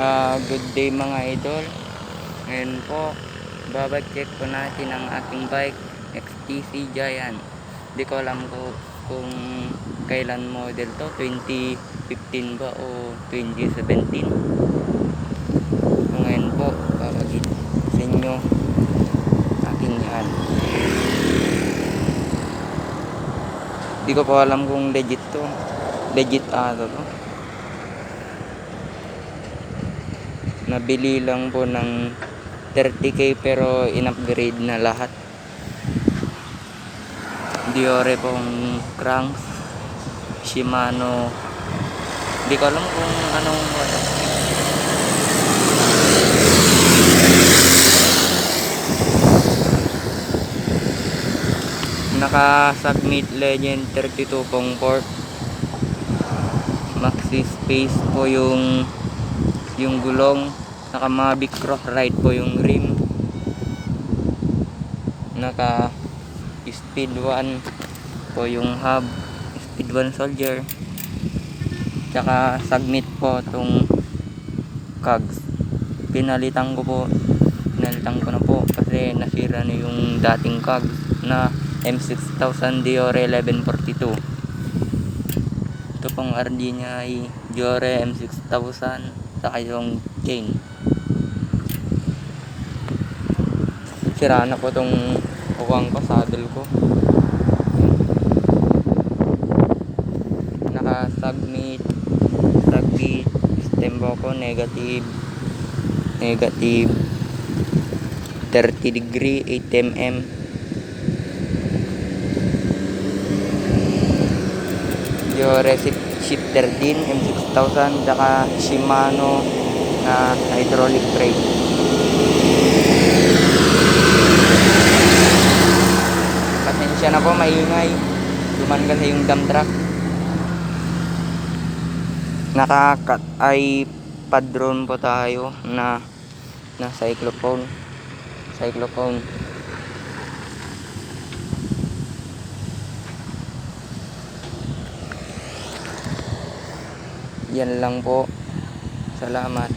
Good day mga idol. Ngayon po, babag-check po natin ang ating bike XTC Giant. Di ko alam kung kailan model to, 2015 ba o 2017. So ngayon po, babagit sa inyo aking yan. Di ko po alam kung legit to. Legit to. Nabili lang po ng 30k pero in-upgrade na lahat. Diore pong cranks, Shimano. Di ko alam kung anong naka-submit Legend 32 pong port. Maxi space po yung gulong. Naka Mavic Cross Ride po yung rim. Naka Speed 1 po yung hub, Speed 1 Soldier. Tsaka submit po itong cogs. Pinalitan ko na po kasi nasira na yung dating cogs na M6000 Diore 1142. Ito pong RD niya ay Diore M6000 saka yung chain. Sira na po itong uwang ko, saddle ko. Naka-submit stembo ko negative 30 degree 8 mm. Diore shifter din M6000 saka Shimano na hydraulic brake. Pasensya na po, maingay. Duman kasi yung dump truck. Nakakat ay padron po tayo na cyclophone. Yan lang po. Salamat.